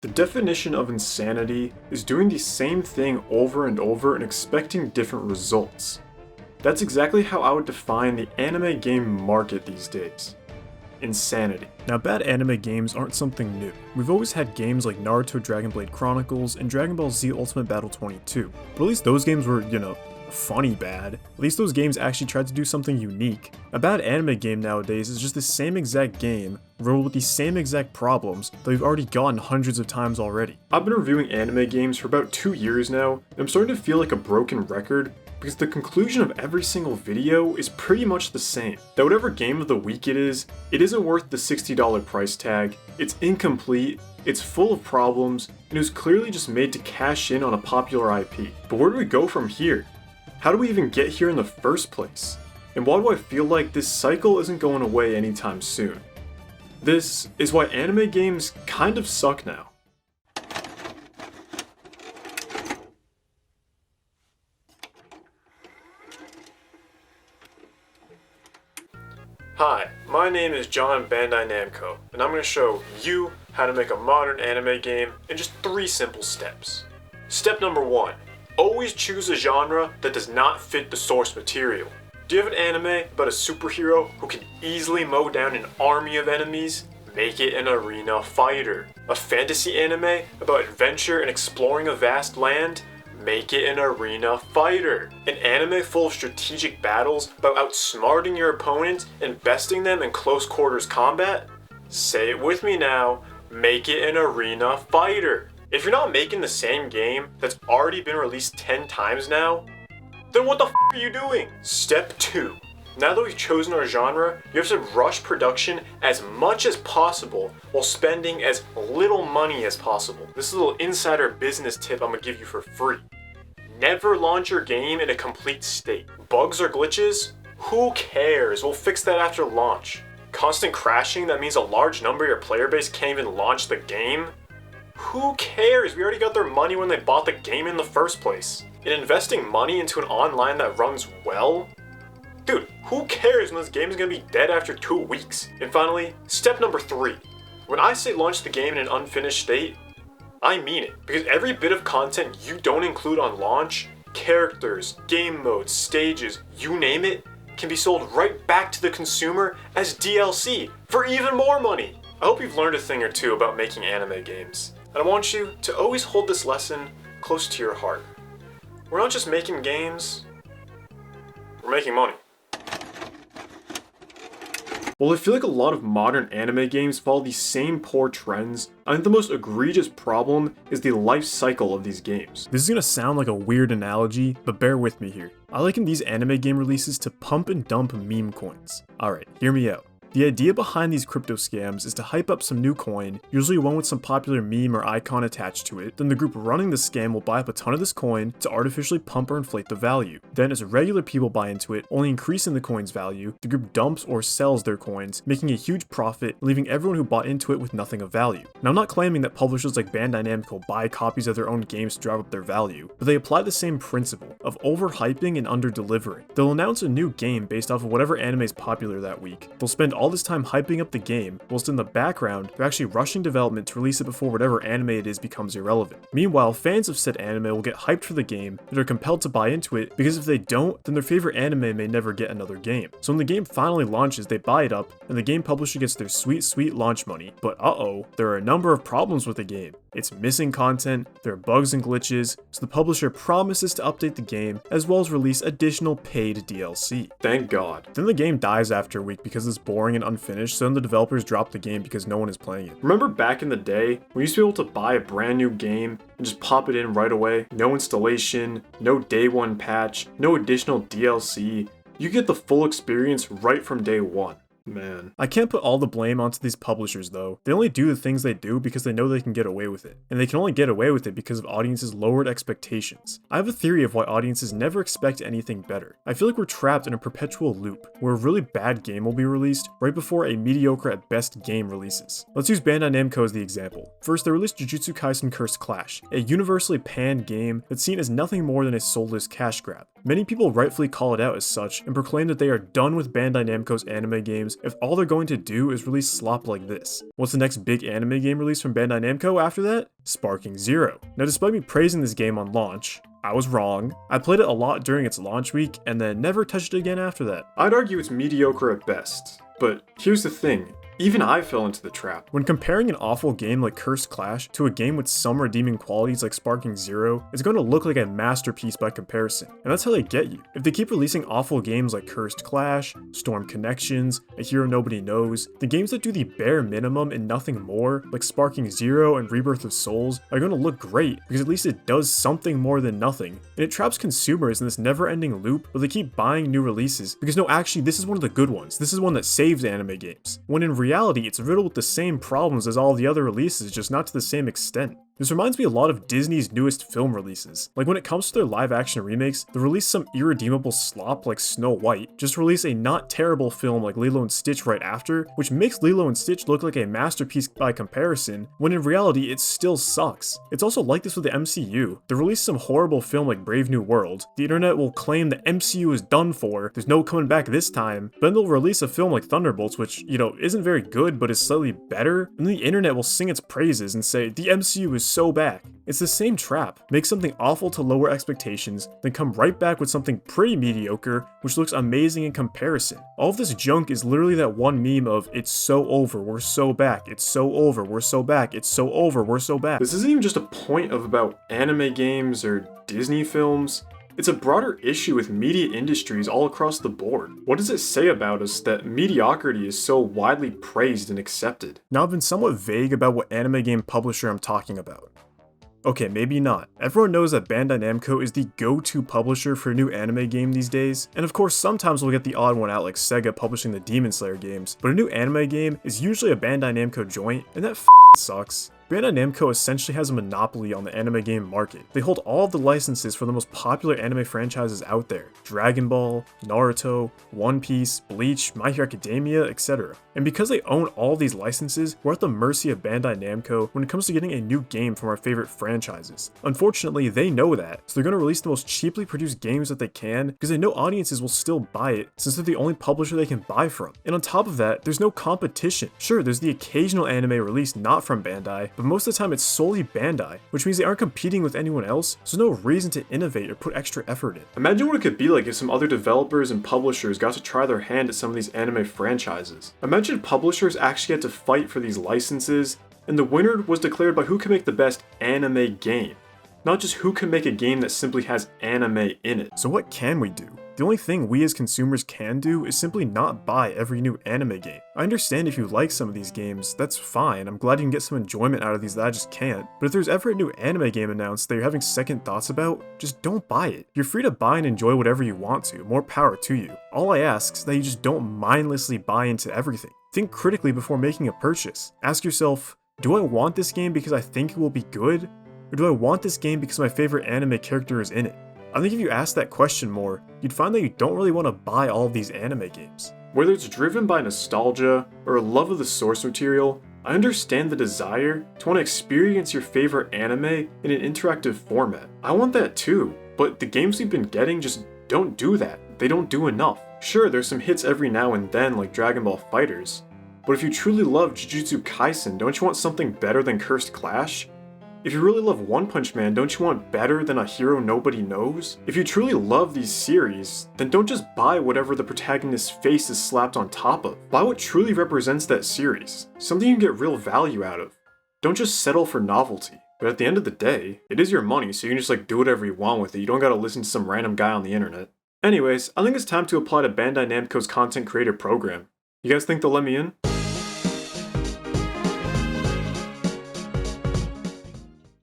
The definition of insanity is doing the same thing over and over and expecting different results. That's exactly how I would define the anime game market these days. Insanity. Now, bad anime games aren't something new. We've always had games like Naruto Dragon Blade Chronicles and Dragon Ball Z Ultimate Battle 22, but at least those games were, funny bad. At least those games actually tried to do something unique. A bad anime game nowadays is just the same exact game, riddled with the same exact problems that we've already gotten hundreds of times already. I've been reviewing anime games for about 2 years now, and I'm starting to feel like a broken record because the conclusion of every single video is pretty much the same. That whatever game of the week it isn't worth the $60 price tag, it's incomplete, it's full of problems, and it was clearly just made to cash in on a popular IP. But where do we go from here? How do we even get here in the first place? And why do I feel like this cycle isn't going away anytime soon? This is why anime games kind of suck now. Hi, my name is John Bandai Namco, and I'm going to show you how to make a modern anime game in just 3 simple steps. Step number 1. Always choose a genre that does not fit the source material. Do you have an anime about a superhero who can easily mow down an army of enemies? Make it an arena fighter. A fantasy anime about adventure and exploring a vast land? Make it an arena fighter. An anime full of strategic battles about outsmarting your opponent and besting them in close quarters combat? Say it with me now, make it an arena fighter. If you're not making the same game that's already been released 10 times now, then what the f are you doing? Step 2. Now that we've chosen our genre, you have to rush production as much as possible while spending as little money as possible. This is a little insider business tip I'm gonna give you for free. Never launch your game in a complete state. Bugs or glitches? Who cares? We'll fix that after launch. Constant crashing that means a large number of your player base can't even launch the game? Who cares? We already got their money when they bought the game in the first place. And investing money into an online that runs well? Dude, who cares when this game is going to be dead after 2 weeks? And finally, step number 3. When I say launch the game in an unfinished state, I mean it. Because every bit of content you don't include on launch, characters, game modes, stages, you name it, can be sold right back to the consumer as DLC for even more money. I hope you've learned a thing or two about making anime games. And I want you to always hold this lesson close to your heart. We're not just making games, we're making money. While I feel like a lot of modern anime games follow these same poor trends, I think the most egregious problem is the life cycle of these games. This is gonna sound like a weird analogy, but bear with me here. I liken these anime game releases to pump and dump meme coins. Alright, hear me out. The idea behind these crypto scams is to hype up some new coin, usually one with some popular meme or icon attached to it. Then the group running the scam will buy up a ton of this coin to artificially pump or inflate the value. Then as regular people buy into it, only increasing the coin's value, the group dumps or sells their coins, making a huge profit, leaving everyone who bought into it with nothing of value. Now, I'm not claiming that publishers like Bandai Namco buy copies of their own games to drive up their value, but they apply the same principle of overhyping and under-delivering. They'll announce a new game based off of whatever anime is popular that week. They'll spend all this time hyping up the game, whilst in the background, they're actually rushing development to release it before whatever anime it is becomes irrelevant. Meanwhile, fans of said anime will get hyped for the game, and are compelled to buy into it, because if they don't, then their favorite anime may never get another game. So when the game finally launches, they buy it up, and the game publisher gets their sweet launch money. But there are a number of problems with the game. It's missing content, there are bugs and glitches, so the publisher promises to update the game, as well as release additional paid DLC. Thank God. Then the game dies after a week because it's boring and unfinished, so then the developers drop the game because no one is playing it. Remember back in the day, we used to be able to buy a brand new game and just pop it in right away? No installation, no day one patch, no additional DLC. You get the full experience right from day one. Man. I can't put all the blame onto these publishers though. They only do the things they do because they know they can get away with it. And they can only get away with it because of audiences' lowered expectations. I have a theory of why audiences never expect anything better. I feel like we're trapped in a perpetual loop, where a really bad game will be released right before a mediocre at best game releases. Let's use Bandai Namco as the example. First, they released Jujutsu Kaisen Cursed Clash, a universally panned game that's seen as nothing more than a soulless cash grab. Many people rightfully call it out as such and proclaim that they are done with Bandai Namco's anime games if all they're going to do is release slop like this. What's the next big anime game release from Bandai Namco after that? Sparking Zero. Now, despite me praising this game on launch, I was wrong. I played it a lot during its launch week and then never touched it again after that. I'd argue it's mediocre at best, but here's the thing. Even I fell into the trap. When comparing an awful game like Cursed Clash to a game with some redeeming qualities like Sparking Zero, it's going to look like a masterpiece by comparison. And that's how they get you. If they keep releasing awful games like Cursed Clash, Storm Connections, A Hero Nobody Knows, the games that do the bare minimum and nothing more, like Sparking Zero and Rebirth of Souls, are going to look great because at least it does something more than nothing. And it traps consumers in this never-ending loop where they keep buying new releases because no, actually, this is one of the good ones. This is one that saves anime games. When in reality, it's riddled with the same problems as all the other releases, just not to the same extent. This reminds me a lot of Disney's newest film releases. Like when it comes to their live action remakes, they'll release some irredeemable slop like Snow White, just release a not terrible film like Lilo and Stitch right after, which makes Lilo and Stitch look like a masterpiece by comparison, when in reality it still sucks. It's also like this with the MCU. They release some horrible film like Brave New World, the internet will claim the MCU is done for, there's no coming back this time, but then they'll release a film like Thunderbolts, which, isn't very good but is slightly better, and the internet will sing its praises and say, the MCU is so back. It's the same trap. Make something awful to lower expectations, then come right back with something pretty mediocre, which looks amazing in comparison. All of this junk is literally that one meme of, it's so over, we're so back, it's so over, we're so back, it's so over, we're so back. This isn't even just a point of about anime games or Disney films. It's a broader issue with media industries all across the board. What does it say about us that mediocrity is so widely praised and accepted? Now, I've been somewhat vague about what anime game publisher I'm talking about. Okay, maybe not. Everyone knows that Bandai Namco is the go-to publisher for a new anime game these days, and of course sometimes we'll get the odd one out like Sega publishing the Demon Slayer games, but a new anime game is usually a Bandai Namco joint, and that sucks. Bandai Namco essentially has a monopoly on the anime game market. They hold all of the licenses for the most popular anime franchises out there. Dragon Ball, Naruto, One Piece, Bleach, My Hero Academia, etc. And because they own all these licenses, we're at the mercy of Bandai Namco when it comes to getting a new game from our favorite franchises. Unfortunately, they know that, so they're going to release the most cheaply produced games that they can because they know audiences will still buy it since they're the only publisher they can buy from. And on top of that, there's no competition. Sure, there's the occasional anime release not from Bandai, but most of the time it's solely Bandai, which means they aren't competing with anyone else, so there's no reason to innovate or put extra effort in. Imagine what it could be like if some other developers and publishers got to try their hand at some of these anime franchises. Imagine publishers actually had to fight for these licenses, and the winner was declared by who can make the best anime game, not just who can make a game that simply has anime in it. So what can we do? The only thing we as consumers can do is simply not buy every new anime game. I understand if you like some of these games, that's fine, I'm glad you can get some enjoyment out of these that I just can't, but if there's ever a new anime game announced that you're having second thoughts about, just don't buy it. You're free to buy and enjoy whatever you want to, more power to you. All I ask is that you just don't mindlessly buy into everything. Think critically before making a purchase. Ask yourself, do I want this game because I think it will be good? Or do I want this game because my favorite anime character is in it? I think if you ask that question more, you'd find that you don't really want to buy all of these anime games. Whether it's driven by nostalgia or a love of the source material, I understand the desire to want to experience your favorite anime in an interactive format. I want that too, but the games we've been getting just don't do that. They don't do enough. Sure, there's some hits every now and then like Dragon Ball FighterZ, but if you truly love Jujutsu Kaisen, don't you want something better than Cursed Clash? If you really love One Punch Man, don't you want better than A Hero Nobody Knows? If you truly love these series, then don't just buy whatever the protagonist's face is slapped on top of. Buy what truly represents that series, something you can get real value out of. Don't just settle for novelty. But at the end of the day, it is your money, so you can just do whatever you want with it. You don't gotta listen to some random guy on the internet. Anyways, I think it's time to apply to Bandai Namco's content creator program. You guys think they'll let me in?